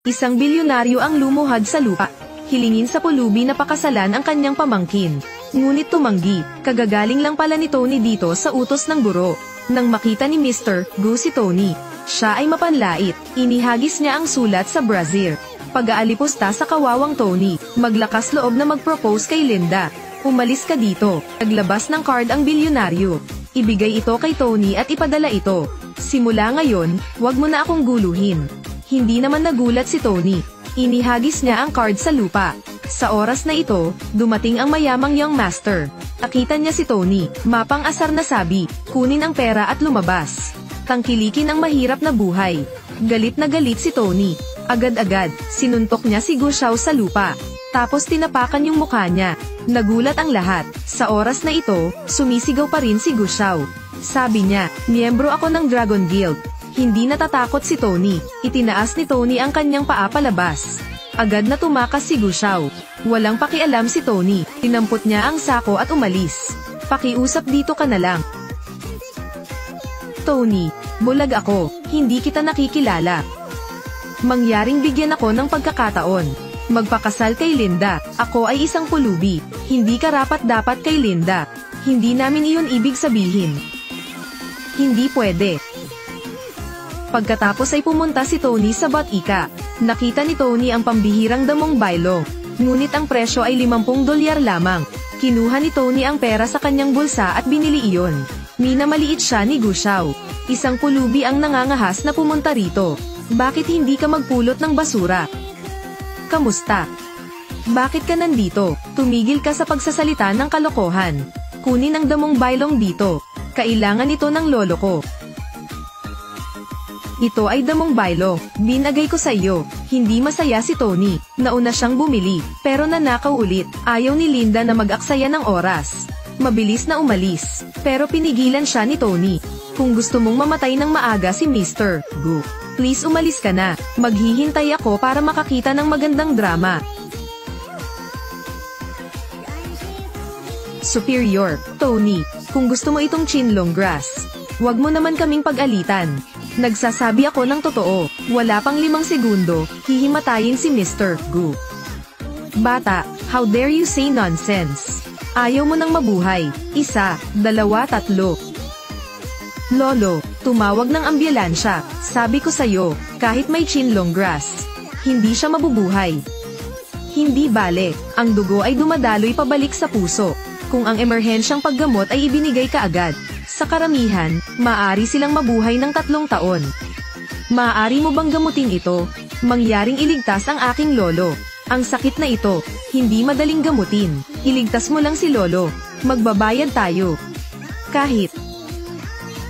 Isang bilyonaryo ang lumuhad sa lupa. Hilingin sa pulubi na pakasalan ang kanyang pamangkin. Ngunit tumanggi, kagagaling lang pala ni Tony dito sa utos ng guro. Nang makita ni Mr. Gu si Tony, siya ay mapanlait, inihagis niya ang sulat sa brazier. Pag-aalipusta sa kawawang Tony, maglakas loob na mag-propose kay Linda. Umalis ka dito. Naglabas ng card ang bilyonaryo. Ibigay ito kay Tony at ipadala ito. Simula ngayon, wag mo na akong guluhin. Hindi naman nagulat si Tony. Inihagis niya ang card sa lupa. Sa oras na ito, dumating ang mayamang young master. Nakita niya si Tony, mapang-asar na sabi, kunin ang pera at lumabas. Tangkilikin ang mahirap na buhay. Galit na galit si Tony. Agad-agad, sinuntok niya si Gu Xiao sa lupa. Tapos tinapakan yung mukha niya. Nagulat ang lahat. Sa oras na ito, sumisigaw pa rin si Gu Xiao. Sabi niya, miyembro ako ng Dragon Guild. Hindi natatakot si Tony. Itinaas ni Tony ang kanyang paa palabas. Agad na tumakas si Gu Xiao. Walang pakialam si Tony. Tinampot niya ang sako at umalis. Pakiusap dito ka na lang. Tony, bulag ako. Hindi kita nakikilala. Mangyaring bigyan ako ng pagkakataon. Magpakasal kay Linda. Ako ay isang pulubi. Hindi karapat-dapat kay Linda. Hindi namin iyon ibig sabihin. Hindi pwede. Pagkatapos ay pumunta si Tony sa Batika. Nakita ni Tony ang pambihirang damong bailo. Ngunit ang presyo ay $50 lamang. Kinuha ni Tony ang pera sa kanyang bulsa at binili iyon. Minamaliit siya ni Gu Xiao. Isang pulubi ang nangangahas na pumunta rito. Bakit hindi ka magpulot ng basura? Kamusta? Bakit ka nandito? Tumigil ka sa pagsasalita ng kalokohan. Kunin ang damong bailong dito. Kailangan ito ng lolo ko. Ito ay damong bailo. Binagay ko sa iyo. Hindi masaya si Tony. Nauna siyang bumili, pero nanakaw ulit. Ayaw ni Linda na mag-aksaya ng oras. Mabilis na umalis, pero pinigilan siya ni Tony. Kung gusto mong mamatay ng maaga si Mr. Gu, please umalis ka na. Maghihintay ako para makakita ng magandang drama. Superior, Tony, kung gusto mo itong chinlong grass, wag mo naman kaming pag-alitan. Nagsasabi ako ng totoo. Wala pang 5 segundo, hihimatayin si Mr. Gu. Bata, how dare you say nonsense? Ayaw mo nang mabuhay. 1, 2, 3. Lolo, tumawag ng ambulansya. Sabi ko sa'yo, kahit may chinlong grass, hindi siya mabubuhay. Hindi bale, ang dugo ay dumadaloy pabalik sa puso. Kung ang emerhensyang paggamot ay ibinigay kaagad, sa karamihan, maaari silang mabuhay ng 3 taon. Maaari mo bang gamutin ito? Mangyaring iligtas ang aking lolo. Ang sakit na ito, hindi madaling gamutin. Iligtas mo lang si lolo. Magbabayad tayo. Kahit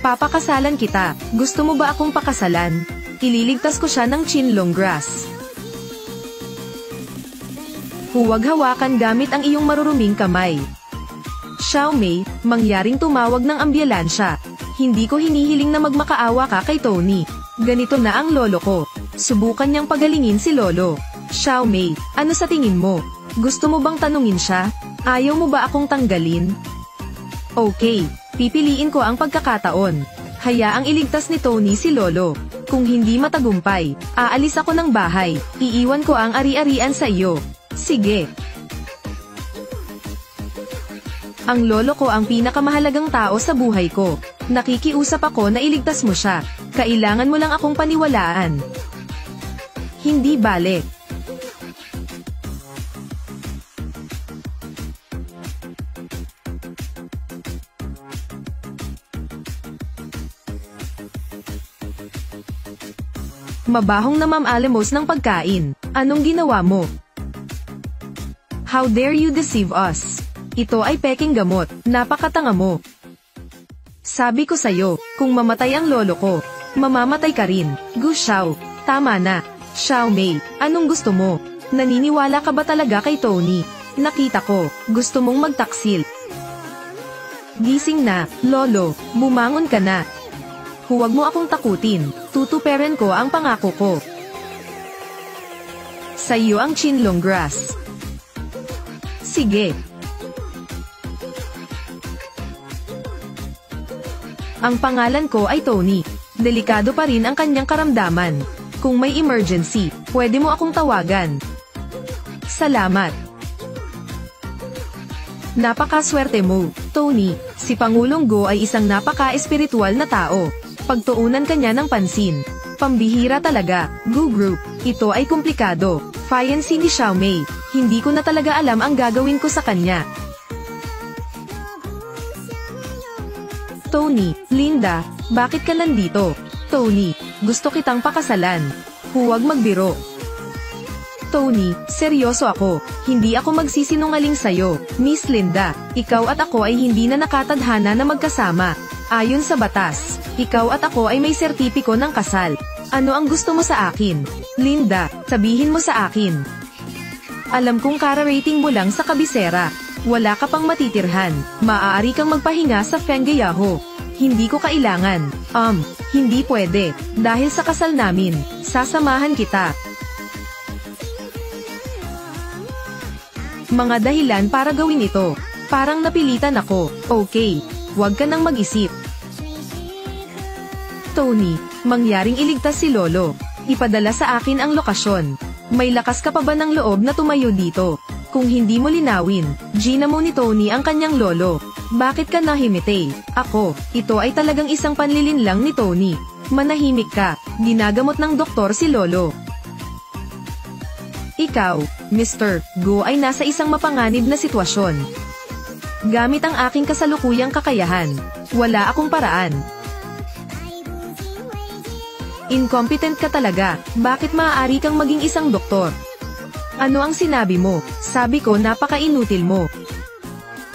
papakasalan kita, gusto mo ba akong pakasalan? Ililigtas ko siya ng chinlong grass. Huwag hawakan gamit ang iyong maruruming kamay. Xiaomei, mangyaring tumawag ng ambulansya. Hindi ko hinihiling na magmakaawa ka kay Tony. Ganito na ang lolo ko. Subukan niyang pagalingin si lolo. Xiaomei, ano sa tingin mo? Gusto mo bang tanungin siya? Ayaw mo ba akong tanggalin? Okay, pipiliin ko ang pagkakataon. Hayaang iligtas ni Tony si lolo. Kung hindi matagumpay, aalis ako ng bahay. Iiwan ko ang ari-arian sa iyo. Sige. Ang lolo ko ang pinakamahalagang tao sa buhay ko. Nakikiusap ako na iligtas mo siya. Kailangan mo lang akong paniwalaan. Hindi bale. Mabahong na mamaalemos ng pagkain. Anong ginawa mo? How dare you deceive us? Ito ay peking gamot. Napakatanga mo. Sabi ko sa'yo, kung mamatay ang lolo ko, mamamatay ka rin. Gu Xiao, tama na. Xiaomei, anong gusto mo? Naniniwala ka ba talaga kay Tony? Nakita ko, gusto mong magtaksil. Gising na, lolo, bumangon ka na. Huwag mo akong takutin, tutuperin ko ang pangako ko. Sa iyo ang chinlong grass. Sige. Ang pangalan ko ay Tony. Delikado pa rin ang kanyang karamdaman. Kung may emergency, pwede mo akong tawagan. Salamat. Napakaswerte mo, Tony. Si Pangulong Go ay isang napaka-espiritual na tao. Pagtuunan kanya ng pansin. Pambihira talaga. Go Group. Ito ay komplikado. Fiancé ni Xiaomei. Hindi ko na talaga alam ang gagawin ko sa kanya. Tony, Linda, bakit ka nandito? Tony, gusto kitang pakasalan. Huwag magbiro. Tony, seryoso ako. Hindi ako magsisinungaling sa'yo. Miss Linda, ikaw at ako ay hindi na nakatadhana na magkasama. Ayon sa batas, ikaw at ako ay may sertipiko ng kasal. Ano ang gusto mo sa akin? Linda, sabihin mo sa akin. Alam kong kara-rating mo lang sa kabisera. Wala ka pang matitirhan. Maaari kang magpahinga sa Fenggeyaho. Hindi ko kailangan. Hindi pwede. Dahil sa kasal namin, sasamahan kita. Mga dahilan para gawin ito. Parang napilitan ako. Okay. Huwag ka nang mag-isip. Tony, mangyaring iligtas si Lolo. Ipadala sa akin ang lokasyon. May lakas ka pa ba ng loob na tumayo dito? Kung hindi mo linawin, Gina mo ni Tony ang kanyang lolo. Bakit ka nahimite? Ako, ito ay talagang isang panlilinlang ni Tony. Manahimik ka, ginagamot ng doktor si Lolo. Ikaw, Mr. Go ay nasa isang mapanganib na sitwasyon. Gamit ang aking kasalukuyang kakayahan, wala akong paraan. Incompetent ka talaga, bakit maaari kang maging isang doktor? Ano ang sinabi mo? Sabi ko napaka-inutil mo.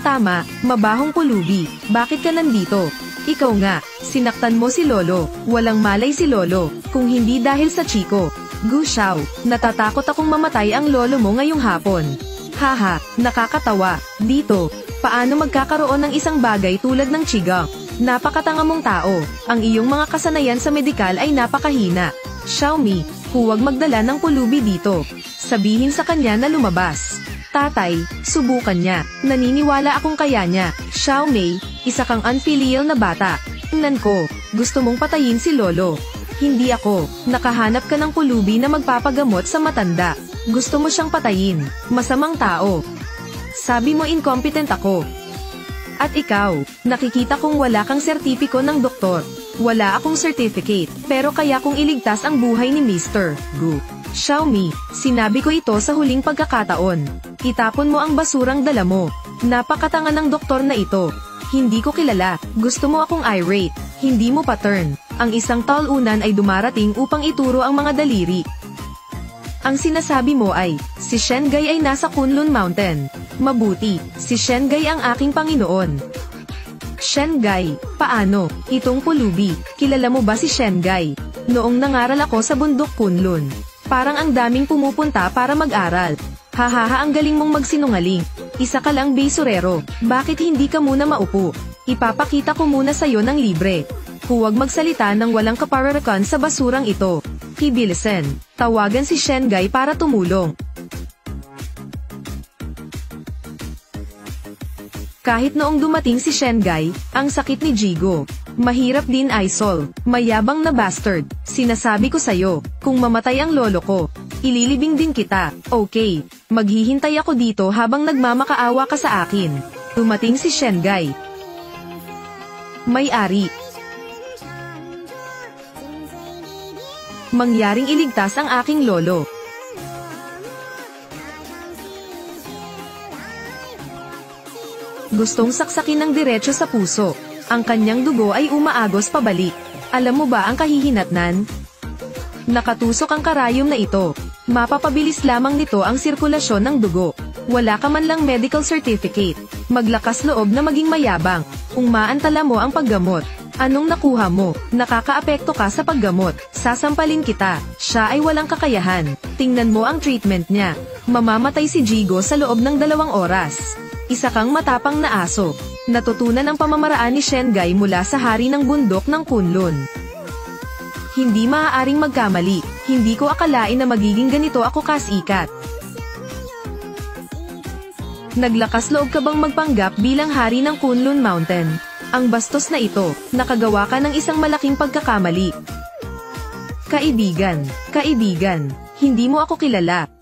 Tama, mabahong pulubi, bakit ka nandito? Ikaw nga, sinaktan mo si Lolo, walang malay si Lolo, kung hindi dahil sa Chico. Gu Xiao, natatakot akong mamatay ang lolo mo ngayong hapon. Haha, nakakatawa. Dito, paano magkakaroon ng isang bagay tulad ng Chiga? Napakatanga mong tao, ang iyong mga kasanayan sa medikal ay napakahina. Xiaomi, huwag magdala ng pulubi dito. Sabihin sa kanya na lumabas. Tatay, subukan niya. Naniniwala akong kaya niya. Xiaomei, isa kang unfilial na bata. Tingnan ko, gusto mong patayin si Lolo. Hindi ako. Nakahanap ka ng pulubi na magpapagamot sa matanda. Gusto mo siyang patayin. Masamang tao. Sabi mo incompetent ako. At ikaw, nakikita kong wala kang sertipiko ng doktor. Wala akong certificate, pero kaya kong iligtas ang buhay ni Mr. Gu. Xiaomi, sinabi ko ito sa huling pagkakataon. Itapon mo ang basurang dala mo. Napakatanga ng doktor na ito. Hindi ko kilala. Gusto mo akong irate. Hindi mo pa-turn. Ang isang talunan ay dumarating upang ituro ang mga daliri. Ang sinasabi mo ay, si Shengai ay nasa Kunlun Mountain. Mabuti, si Shengai ang aking Panginoon. Shengai, paano? Itong pulubi, kilala mo ba si Shengai? Noong nangaral ako sa bundok Kunlun, parang ang daming pumupunta para mag-aral. Hahaha, ang galing mong magsinungaling. Isa ka lang basurero, bakit hindi ka muna maupo? Ipapakita ko muna sa'yo ng libre. Huwag magsalita ng walang kapararakan sa basurang ito. Kibilisen, tawagan si Shengai para tumulong. Kahit noong dumating si Shengai, ang sakit ni Jigo. Mahirap din Aisol, mayabang na bastard. Sinasabi ko sa'yo, kung mamatay ang lolo ko, ililibing din kita. Okay, maghihintay ako dito habang nagmamakaawa ka sa akin. Dumating si Shengai. May-ari. Mangyaring iligtas ang aking lolo. Gustong saksakin ng diretso sa puso. Ang kanyang dugo ay umaagos pabalik. Alam mo ba ang kahihinatnan? Nakatusok ang karayom na ito. Mapapabilis lamang nito ang sirkulasyon ng dugo. Wala ka man lang medical certificate. Maglakas loob na maging mayabang. Kung maantala mo ang paggamot. Anong nakuha mo? Nakakaapekto ka sa paggamot. Sasampalin kita. Siya ay walang kakayahan. Tingnan mo ang treatment niya. Mamamatay si Jigo sa loob ng 2 oras. Isa kang matapang na aso. Natutunan ang pamamaraan ni Shengai mula sa hari ng bundok ng Kunlun. Hindi maaaring magkamali. Hindi ko akalain na magiging ganito ako kasikat. Naglakas loob ka bang magpanggap bilang hari ng Kunlun Mountain? Ang bastos na ito, nakagawa ka ng isang malaking pagkakamali. Kaibigan, hindi mo ako kilala.